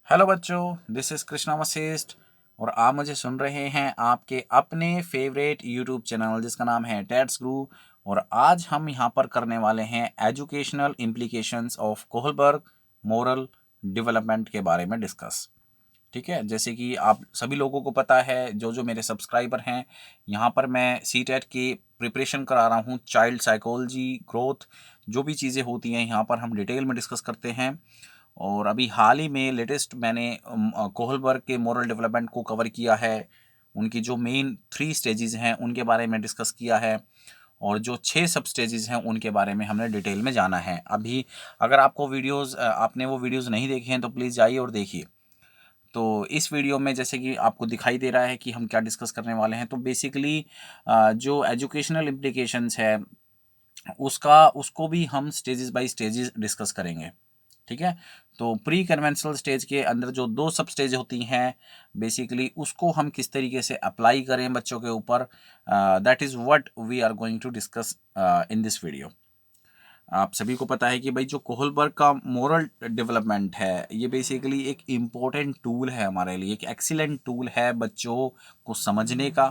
Hello बच्चों, this is Krishna Vashishtha और आप मुझे सुन रहे हैं आपके अपने फेवरेट यूट्यूब चैनल जिसका नाम है टैट्स गुरु। और आज हम यहाँ पर करने वाले हैं educational implications of Kohlberg moral development के बारे में डिस्कस। ठीक है, जैसे कि आप सभी लोगों को पता है, जो जो मेरे सब्सक्राइबर हैं, यहाँ पर मैं सीटेट की प्रिपरेशन करा रहा हूँ। चाइल्ड साइकोलॉजी, ग्रोथ, जो भी चीज़ें होती हैं यहाँ पर हम डिटेल में डिस्कस करते हैं। और अभी हाल ही में लेटेस्ट मैंने कोहलबर्ग के मोरल डेवलपमेंट को कवर किया है। उनकी जो मेन 3 स्टेजेस हैं उनके बारे में डिस्कस किया है, और जो 6 सब स्टेजेस हैं उनके बारे में हमने डिटेल में जाना है। अभी अगर आपको आपने वो वीडियोज़ नहीं देखे हैं तो प्लीज़ जाइए और देखिए। तो इस वीडियो में जैसे कि आपको दिखाई दे रहा है कि हम क्या डिस्कस करने वाले हैं, तो बेसिकली जो एजुकेशनल इम्प्लीकेशंस है उसका उसको भी हम स्टेजेस बाय स्टेजेस डिस्कस करेंगे। ठीक है, तो प्री कन्वेंशनल स्टेज के अंदर जो 2 सब स्टेज होती हैं, बेसिकली उसको हम किस तरीके से अप्लाई करें बच्चों के ऊपर, that is what we are going to discuss in this video. आप सभी को पता है कि भाई जो कोहलबर्ग का मोरल डेवलपमेंट है, ये बेसिकली एक इम्पोर्टेंट टूल है हमारे लिए, एक एक्सीलेंट टूल है बच्चों को समझने का,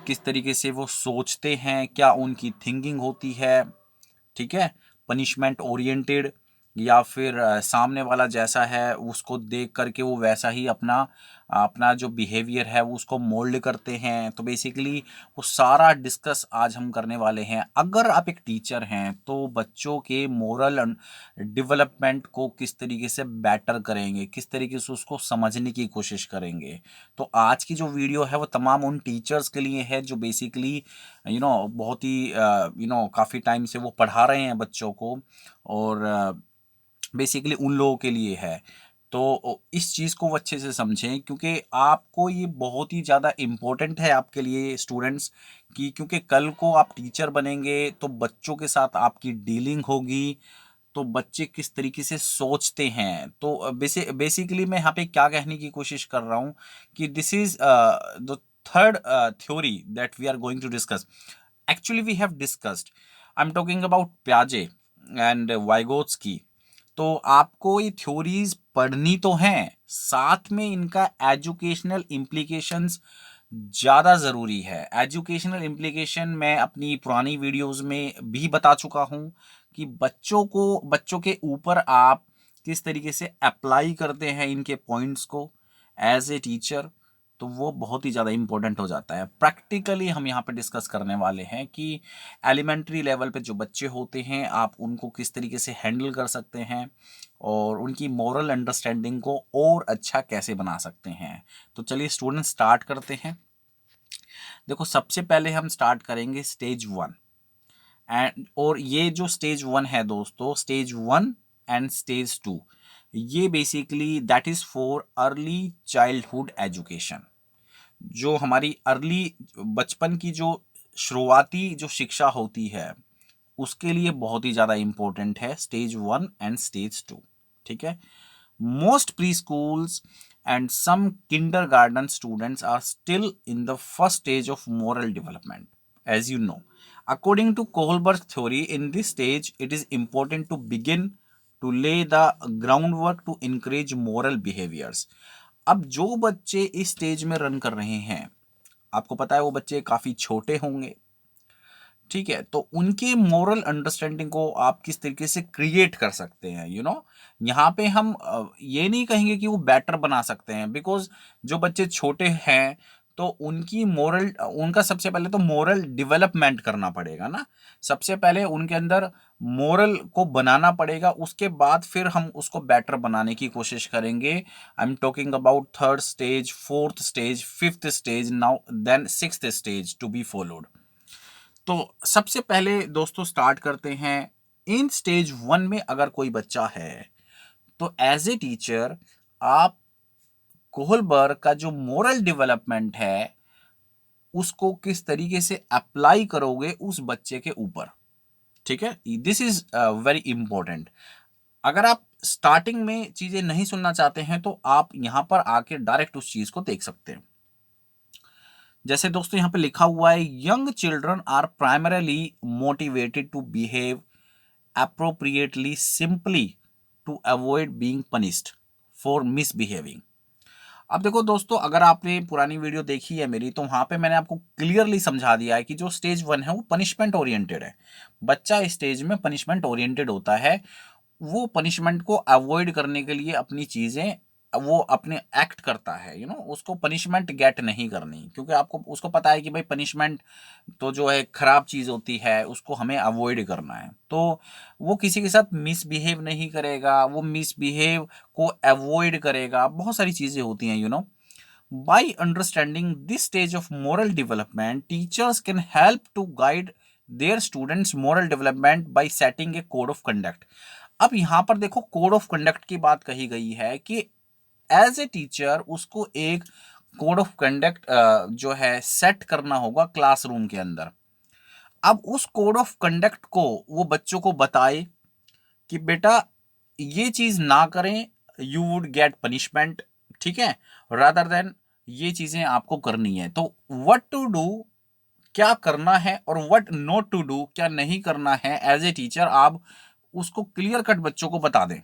किस तरीके से वो सोचते हैं, क्या उनकी थिंकिंग होती है। ठीक है, पनिशमेंट ओरिएंटेड, या फिर सामने वाला जैसा है उसको देख करके वो वैसा ही अपना अपना जो बिहेवियर है वो उसको मोल्ड करते हैं। तो बेसिकली वो सारा डिस्कस आज हम करने वाले हैं। अगर आप एक टीचर हैं तो बच्चों के मोरल डेवलपमेंट को किस तरीके से बेटर करेंगे, किस तरीके से उसको समझने की कोशिश करेंगे। तो आज की जो वीडियो है वो तमाम उन टीचर्स के लिए है जो बेसिकली बहुत ही काफ़ी टाइम से वो पढ़ा रहे हैं बच्चों को, और बेसिकली उन लोगों के लिए है। तो इस चीज़ को वो अच्छे से समझें, क्योंकि आपको ये बहुत ही ज़्यादा इम्पोर्टेंट है आपके लिए स्टूडेंट्स की, क्योंकि कल को आप टीचर बनेंगे तो बच्चों के साथ आपकी डीलिंग होगी। तो बच्चे किस तरीके से सोचते हैं, तो बेसिकली मैं यहाँ पे क्या कहने की कोशिश कर रहा हूँ कि this is the third theory that we are going to discuss. Actually we have discussed, I am talking about प्याजे एंड वाइगोत्स्की। तो आपको ये थ्योरीज पढ़नी तो हैं, साथ में इनका एजुकेशनल इम्प्लीकेशंस ज़्यादा ज़रूरी है। एजुकेशनल इम्प्लीकेशन मैं अपनी पुरानी वीडियोस में भी बता चुका हूँ कि बच्चों के ऊपर आप किस तरीके से अप्लाई करते हैं इनके पॉइंट्स को एज ए टीचर, तो वो बहुत ही ज़्यादा इम्पोर्टेंट हो जाता है। प्रैक्टिकली हम यहाँ पे डिस्कस करने वाले हैं कि एलिमेंट्री लेवल पे जो बच्चे होते हैं आप उनको किस तरीके से हैंडल कर सकते हैं, और उनकी मोरल अंडरस्टैंडिंग को और अच्छा कैसे बना सकते हैं। तो चलिए स्टूडेंट स्टार्ट करते हैं। देखो, सबसे पहले हम स्टार्ट करेंगे स्टेज 1। एंड और ये जो स्टेज 1 है दोस्तों, स्टेज 1 एंड स्टेज 2, ये basically that is for early childhood education. जो हमारी अर्ली बचपन की जो शुरुआती जो शिक्षा होती है उसके लिए बहुत ही ज़्यादा इंपॉर्टेंट है स्टेज 1 एंड स्टेज 2। ठीक है, most preschools and some kindergarten students are still in the first stage of moral development, as you know. According to Kohlberg's theory, in this stage, it is important to begin to lay the groundwork to encourage moral behaviors. अब जो बच्चे इस stage में run कर रहे हैं, आपको पता है वो बच्चे काफ़ी छोटे होंगे। ठीक है, तो उनके मोरल अंडरस्टैंडिंग को आप किस तरीके से क्रिएट कर सकते हैं, यहाँ पे हम ये नहीं कहेंगे कि वो बेटर बना सकते हैं, बिकॉज जो बच्चे छोटे हैं तो उनका सबसे पहले तो मोरल डेवलपमेंट करना पड़ेगा ना। सबसे पहले उनके अंदर मोरल को बनाना पड़ेगा, उसके बाद फिर हम उसको बेटर बनाने की कोशिश करेंगे। I am talking about third stage, fourth stage, fifth stage, now then sixth stage to be followed. तो सबसे पहले दोस्तों स्टार्ट करते हैं। इन स्टेज 1 में अगर कोई बच्चा है तो एज ए टीचर आप कोहलबर्ग का जो मोरल डेवलपमेंट है उसको किस तरीके से अप्लाई करोगे उस बच्चे के ऊपर। ठीक है, दिस इज वेरी इंपॉर्टेंट। अगर आप स्टार्टिंग में चीजें नहीं सुनना चाहते हैं तो आप यहां पर आके डायरेक्ट उस चीज को देख सकते हैं। जैसे दोस्तों यहां पे लिखा हुआ है, young children are primarily motivated to behave appropriately simply to avoid being punished for misbehaving. अब देखो दोस्तों, अगर आपने पुरानी वीडियो देखी है मेरी, तो वहाँ पे मैंने आपको क्लियरली समझा दिया है कि जो स्टेज 1 है वो पनिशमेंट ओरिएंटेड है। बच्चा इस स्टेज में पनिशमेंट ओरिएंटेड होता है। वो पनिशमेंट को अवॉइड करने के लिए अपनी चीज़ें वो अपने एक्ट करता है, उसको पनिशमेंट गेट नहीं करनी, क्योंकि आपको उसको पता है कि भाई पनिशमेंट तो जो है खराब चीज़ होती है, उसको हमें अवॉइड करना है। तो वो किसी के साथ मिसबिहेव नहीं करेगा, वो मिसबिहेव को अवॉइड करेगा। बहुत सारी चीज़ें होती हैं, By understanding this stage of moral development, teachers can help to guide their students' moral development by setting a code of conduct. अब यहां पर देखो, कोड ऑफ कंडक्ट की बात कही गई है कि एज ए टीचर उसको एक कोड ऑफ कंडक्ट जो है सेट करना होगा क्लासरूम के अंदर। अब उस कोड ऑफ कंडक्ट को वो बच्चों को बताए कि बेटा ये चीज ना करें, यू वुड गेट पनिशमेंट, ठीक है, रादर देन ये चीजें आपको करनी है। तो व्हाट टू डू, क्या करना है, और व्हाट नॉट टू डू, क्या नहीं करना है, एज ए टीचर आप उसको क्लियर कट बच्चों को बता दें।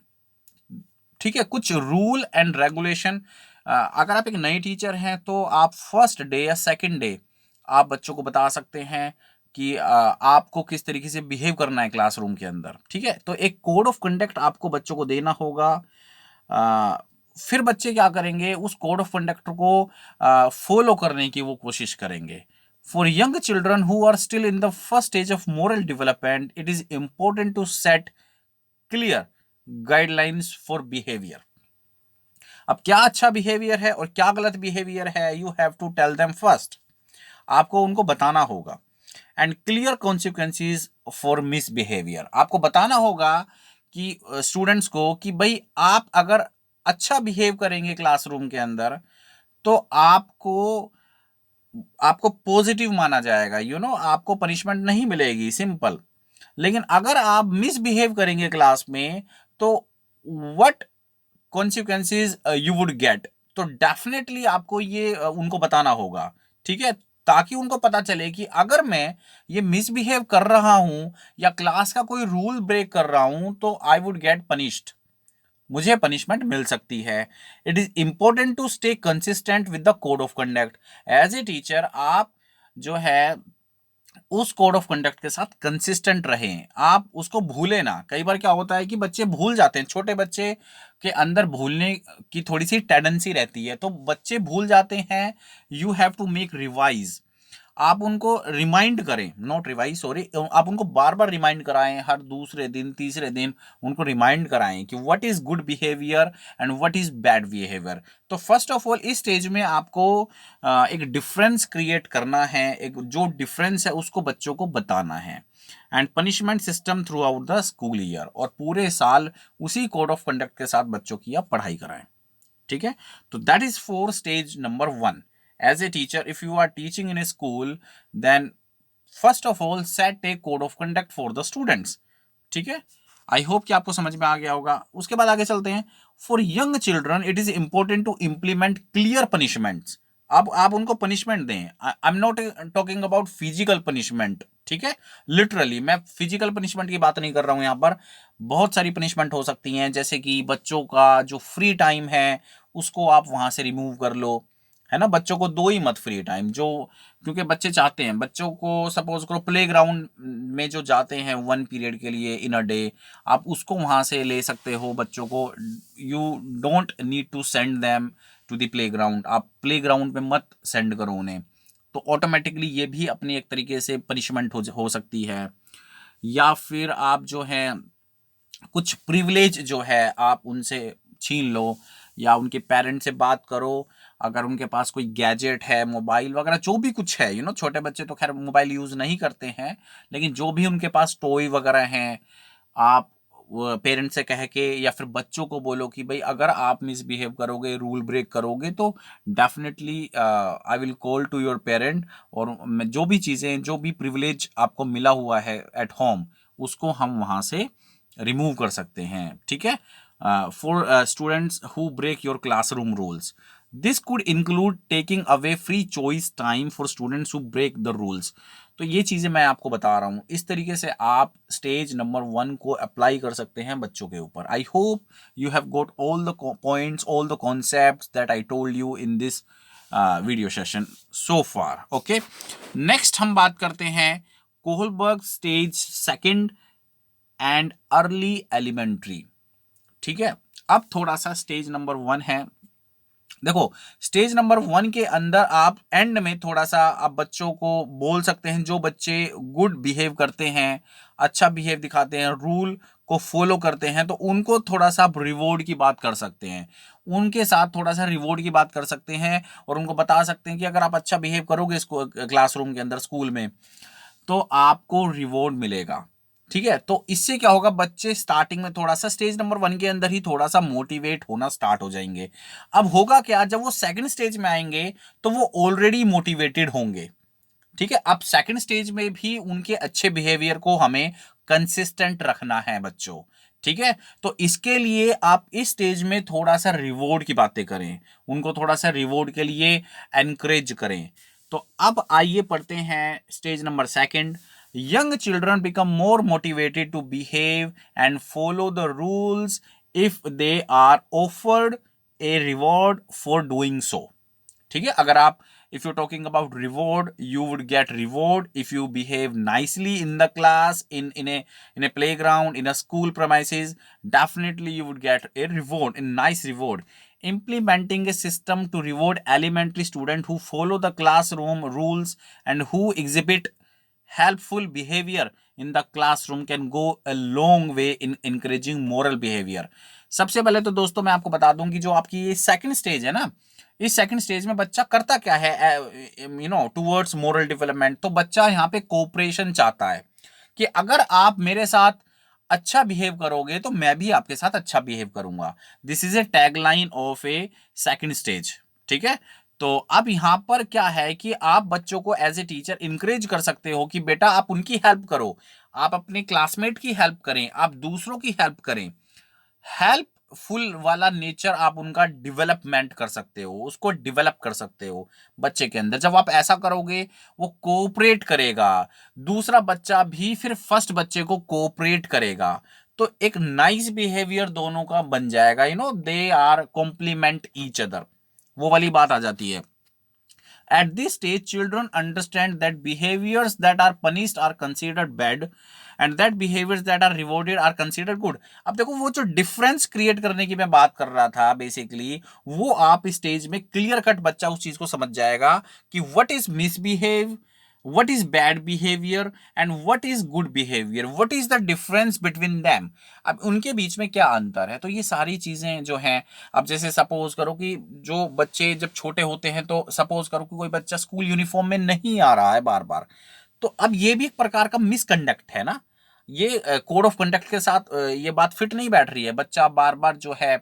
ठीक है, कुछ रूल एंड रेगुलेशन, अगर आप एक नए टीचर हैं तो आप फर्स्ट डे या सेकंड डे आप बच्चों को बता सकते हैं कि आपको किस तरीके से बिहेव करना है क्लासरूम के अंदर। ठीक है, तो एक कोड ऑफ कंडक्ट आपको बच्चों को देना होगा। फिर बच्चे क्या करेंगे, उस कोड ऑफ कंडक्ट को फॉलो करने की वो कोशिश करेंगे। For young children who are still in the first stage of moral development, it is important to set clear guidelines for behaviour. अब क्या अच्छा बिहेवियर है और क्या गलत बिहेवियर है, you have to tell them first, आपको उनको बताना होगा। And clear consequences for misbehaviour, आपको बताना होगा कि स्टूडेंट्स को कि भाई आप अगर अच्छा बिहेव करेंगे क्लासरूम के अंदर तो आपको आपको पॉजिटिव माना जाएगा, आपको पनिशमेंट नहीं मिलेगी, सिंपल। लेकिन अगर आप मिसबिहेव करेंगे क्लास में तो what consequences you would get, तो डेफिनेटली आपको ये उनको बताना होगा। ठीक है, ताकि उनको पता चले कि अगर मैं ये मिसबिहेव कर रहा हूं या क्लास का कोई रूल ब्रेक कर रहा हूं तो आई वुड गेट पनिश्ड, मुझे पनिशमेंट मिल सकती है। It is important to stay consistent with the code of conduct. As a teacher आप जो है उस कोड ऑफ कंडक्ट के साथ कंसिस्टेंट रहें, आप उसको भूलें ना। कई बार क्या होता है कि बच्चे भूल जाते हैं, छोटे बच्चे के अंदर भूलने की थोड़ी सी टेंडेंसी रहती है, तो बच्चे भूल जाते हैं। You have to make revise, आप उनको रिमाइंड करें, नॉट रिवाइज सॉरी, आप उनको बार बार रिमाइंड कराएं, हर दूसरे दिन तीसरे दिन उनको रिमाइंड कराएं कि what is good behaviour and what is bad behaviour. तो फर्स्ट ऑफ ऑल इस स्टेज में आपको एक डिफरेंस क्रिएट करना है, एक जो डिफरेंस है उसको बच्चों को बताना है। And punishment system through out the school year, और पूरे साल उसी कोड ऑफ कंडक्ट के साथ बच्चों की आप पढ़ाई कराएं। ठीक है, तो that is for stage number 1। as a teacher, if you are teaching in a school, then first of all set a code of conduct for the students। ठीक है, आई होप कि आपको समझ में आ गया होगा। उसके बाद आगे चलते हैं। For young children it is important to implement clear punishments. अब आप उनको पनिशमेंट दें, I am not talking about physical punishment, ठीक है, लिटरली मैं फिजिकल पनिशमेंट की बात नहीं कर रहा हूं। यहां पर बहुत सारी पनिशमेंट हो सकती हैं, जैसे कि बच्चों का जो फ्री टाइम है उसको आप वहां से रिमूव कर लो, है ना। बच्चों को दो ही मत फ्री टाइम, जो क्योंकि बच्चे चाहते हैं, बच्चों को सपोज करो प्ले ग्राउंड में जो जाते हैं 1 पीरियड के लिए इन अ डे, आप उसको वहां से ले सकते हो बच्चों को। You don't need to send them to the playground, आप प्ले ग्राउंड पे मत सेंड करो उन्हें, तो ऑटोमेटिकली ये भी अपनी एक तरीके से पनिशमेंट हो सकती है। या फिर आप जो है कुछ प्रिविलेज जो है आप उनसे छीन लो, या उनके पेरेंट्स से बात करो। अगर उनके पास कोई गैजेट है, मोबाइल वगैरह जो भी कुछ है, छोटे बच्चे तो खैर मोबाइल यूज़ नहीं करते हैं, लेकिन जो भी उनके पास टॉय वगैरह हैं, आप पेरेंट्स से कह के या फिर बच्चों को बोलो कि भाई अगर आप मिसबिहेव करोगे, रूल ब्रेक करोगे, तो definitely I will call to your parent, और जो भी चीज़ें, जो भी प्रिविलेज आपको मिला हुआ है एट होम, उसको हम वहाँ से रिमूव कर सकते हैं। ठीक है, for students who break your classroom rules, this could include taking away free choice time for students who break the rules. तो ये चीज़ें मैं आपको बता रहा हूँ। इस तरीके से आप स्टेज नंबर 1 को अप्लाई कर सकते हैं बच्चों के ऊपर। I hope you have got all the points, all the concepts that I told you in this video session so far. Okay, next हम बात करते हैं Kohlberg stage second and early elementary. ठीक है, अब थोड़ा सा स्टेज नंबर 1 है। देखो, स्टेज नंबर 1 के अंदर आप एंड में थोड़ा सा आप बच्चों को बोल सकते हैं, जो बच्चे गुड बिहेव करते हैं, अच्छा बिहेव दिखाते हैं, रूल को फॉलो करते हैं, तो उनको थोड़ा सा आप रिवॉर्ड की बात कर सकते हैं। उनके साथ थोड़ा सा रिवॉर्ड की बात कर सकते हैं और उनको बता सकते हैं कि अगर आप अच्छा बिहेव करोगे क्लासरूम के अंदर, स्कूल में, तो आपको रिवॉर्ड मिलेगा। ठीक है, तो इससे क्या होगा, बच्चे स्टार्टिंग में थोड़ा सा स्टेज नंबर 1 के अंदर ही थोड़ा सा मोटिवेट होना स्टार्ट हो जाएंगे। अब होगा क्या, जब वो सेकंड स्टेज में आएंगे तो वो ऑलरेडी मोटिवेटेड होंगे। ठीक है, अब सेकंड स्टेज में भी उनके अच्छे बिहेवियर को हमें कंसिस्टेंट रखना है बच्चों। ठीक है, तो इसके लिए आप इस स्टेज में थोड़ा सा रिवॉर्ड की बातें करें, उनको थोड़ा सा रिवॉर्ड के लिए एनकरेज करें। तो अब आइए पढ़ते हैं stage number second. Young children become more motivated to behave and follow the rules if they are offered a reward for doing so. ठीक है, अगर आप if you're talking about reward, you would get reward if you behave nicely in the class, in a playground, in a school premises. Definitely you would get a reward, a nice reward. Implementing a system to reward elementary students who follow the classroom rules and who exhibit helpful behavior in the classroom can go a long way in encouraging moral behavior. सबसे पहले तो दोस्तों मैं आपको बता दूं कि जो आपकी ये सेकंड स्टेज है ना, इस सेकंड स्टेज में बच्चा करता क्या है, टुवर्ड्स मोरल डेवलपमेंट। तो बच्चा यहाँ पे कोऑपरेशन चाहता है कि अगर आप मेरे साथ अच्छा बिहेव करोगे तो मैं भी आपके साथ अच्छा बिहेव करूंगा। This is a tagline of A second stage. ठीक है, तो अब यहां पर क्या है कि आप बच्चों को एज ए टीचर इंकरेज कर सकते हो कि बेटा आप उनकी हेल्प करो, आप अपने क्लासमेट की हेल्प करें, आप दूसरों की हेल्प करें। हेल्पफुल वाला नेचर आप उनका डेवलपमेंट कर सकते हो, उसको डेवलप कर सकते हो बच्चे के अंदर। जब आप ऐसा करोगे वो कोऑपरेट करेगा, दूसरा बच्चा भी फिर फर्स्ट बच्चे को कोऑपरेट करेगा, तो एक नाइस बिहेवियर दोनों का बन जाएगा। They are complement each other, वो वाली बात आ जाती है। At this stage, children understand that behaviors that are punished are considered bad and that behaviors that are rewarded are considered good. अब देखो, वो जो डिफरेंस क्रिएट करने की मैं बात कर रहा था बेसिकली, वो आप स्टेज में क्लियर कट बच्चा उस चीज को समझ जाएगा कि what is misbehave, what is bad behavior and what is good behavior, what is the difference between them. अब उनके बीच में क्या अंतर है, तो ये सारी चीजें जो हैं, अब जैसे सपोज करो कि जो बच्चे जब छोटे होते हैं, तो सपोज करो कि कोई बच्चा स्कूल यूनिफॉर्म में नहीं आ रहा है बार बार, तो अब ये भी एक प्रकार का मिसकंडक्ट है ना, ये कोड ऑफ कंडक्ट के साथ ये बात फिट नहीं बैठ रही है। बच्चा बार बार जो है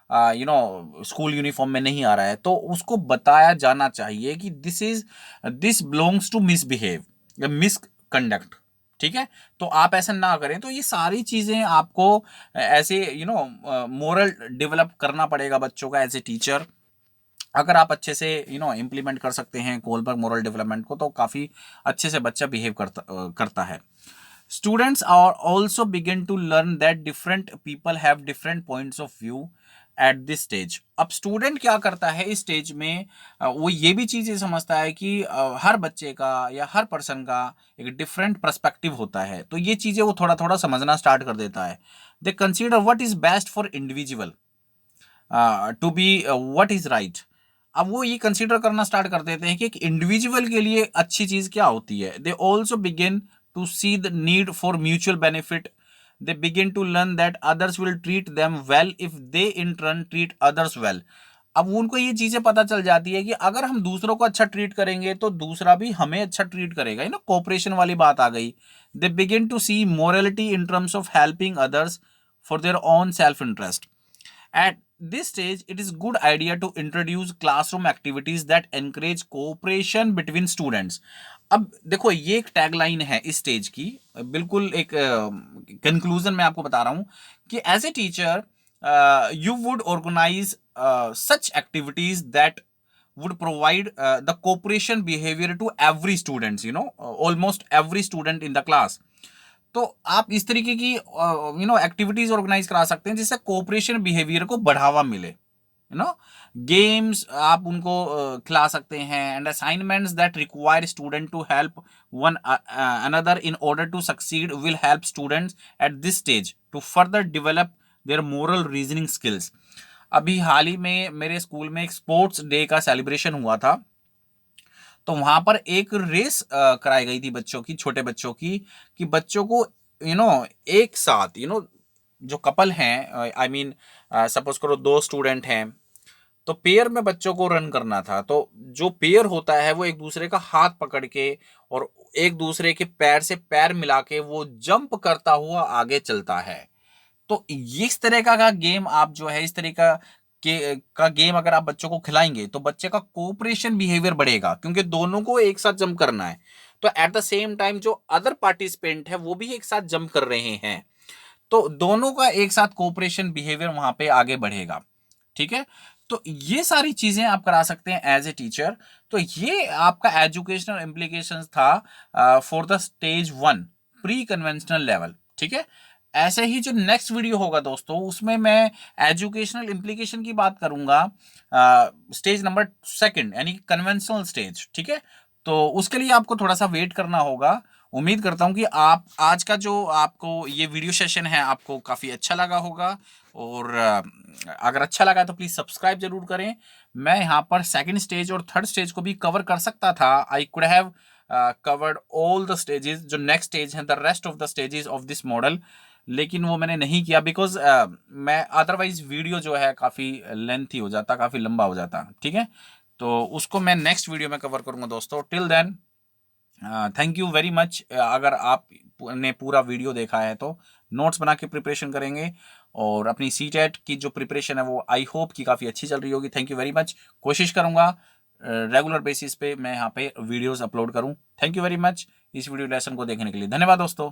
स्कूल यूनिफॉर्म में नहीं आ रहा है, तो उसको बताया जाना चाहिए कि this belongs to misbehave, misconduct. ठीक है, तो आप ऐसा ना करें। तो ये सारी चीजें आपको ऐसे मोरल डेवलप करना पड़ेगा बच्चों का एज ए टीचर। अगर आप अच्छे से इंप्लीमेंट कर सकते हैं कोलबर्ग मोरल डेवलपमेंट को, तो काफी अच्छे से बच्चा बिहेव करता है। Students are also begin to learn that different people have different points of view at this stage. अब स्टूडेंट क्या करता है इस स्टेज में, वो ये भी चीजें समझता है कि हर बच्चे का या हर पर्सन का एक डिफरेंट पर्सपेक्टिव होता है, तो ये चीजें वो थोड़ा थोड़ा समझना स्टार्ट कर देता है। They consider what is best for individual to be what is right. अब वो ये कंसीडर करना स्टार्ट कर देते हैं कि एक इंडिविजुअल के लिए अच्छी चीज क्या होती है। They also begin to see the need for mutual benefit. They begin to learn that others will treat them well if they in turn treat others well. अब उनको ये चीजें पता चल जाती है कि अगर हम दूसरों को अच्छा ट्रीट करेंगे तो दूसरा भी हमें अच्छा ट्रीट करेगा। कोऑपरेशन वाली बात आ गई। They begin to see morality in terms of helping others for their own self interest. At this stage, it is good idea to introduce classroom activities that encourage cooperation between students. अब देखो, ये एक tagline है इस stage की, बिल्कुल एक conclusion मैं आपको बता रहा हूं कि as a teacher you would organise such activities that would provide the cooperation behavior to every students, almost every student in the class. तो आप इस तरीके की एक्टिविटीज ऑर्गेनाइज करा सकते हैं जिससे कोऑपरेशन बिहेवियर को बढ़ावा मिले। गेम्स आप उनको खिला सकते हैं, and assignments that require student to help one another in order to succeed will help students at this stage to further develop their moral reasoning skills. अभी हाल ही में मेरे स्कूल में एक स्पोर्ट्स डे का सेलिब्रेशन हुआ था, तो वहां पर एक रेस कराई गई थी बच्चों की, छोटे बच्चों की, कि बच्चों को एक साथ जो कपल हैं, आई मीन सपोज करो 2 स्टूडेंट हैं, तो पेयर में बच्चों को रन करना था। तो जो पेयर होता है वो एक दूसरे का हाथ पकड़ के और एक दूसरे के पैर से पैर मिला के वो जंप करता हुआ आगे चलता है। तो इस तरह का गेम आप जो है, इस तरह का गेम अगर आप बच्चों को खिलाएंगे तो बच्चे का कोऑपरेशन बिहेवियर बढ़ेगा, क्योंकि दोनों को एक साथ जंप करना है। तो एट द सेम टाइम जो अदर पार्टिसिपेंट है वो भी एक साथ जंप कर रहे हैं, तो दोनों का एक साथ कोऑपरेशन बिहेवियर वहां पे आगे बढ़ेगा। ठीक है, तो ये सारी चीजें आप करा सकते हैं एज ए टीचर। तो ये आपका एजुकेशनल इम्प्लीकेशंस था for the stage 1 pre conventional level. ठीक है, ऐसे ही जो नेक्स्ट वीडियो होगा दोस्तों, उसमें मैं एजुकेशनल इम्प्लीकेशन की बात करूंगा स्टेज नंबर 2 यानी कन्वेंशनल स्टेज। ठीक है, तो उसके लिए आपको थोड़ा सा वेट करना होगा। उम्मीद करता हूं कि आप आज का जो आपको ये वीडियो सेशन है आपको काफ़ी अच्छा लगा होगा, और अगर अच्छा लगा तो प्लीज़ सब्सक्राइब जरूर करें। मैं यहाँ पर 2nd स्टेज और 3rd स्टेज को भी कवर कर सकता था। I could have covered all the stages जो नेक्स्ट स्टेज हैं, the rest of the stages of this model, लेकिन वो मैंने नहीं किया बिकॉज मैं अदरवाइज वीडियो जो है काफ़ी लेंथी हो जाता, काफ़ी लंबा हो जाता। ठीक है, तो उसको मैं नेक्स्ट वीडियो में कवर करूँगा दोस्तों। Till then thank you very much. अगर आपने पूरा वीडियो देखा है तो नोट्स बना के प्रिपरेशन करेंगे, और अपनी सीटेट की जो प्रिपरेशन है वो आई होप कि काफ़ी अच्छी चल रही होगी। Thank you very much. कोशिश करूँगा रेगुलर बेसिस पे मैं यहाँ पे वीडियोस अपलोड करूँ। थैंक यू वेरी मच इस वीडियो लेसन को देखने के लिए। धन्यवाद दोस्तों।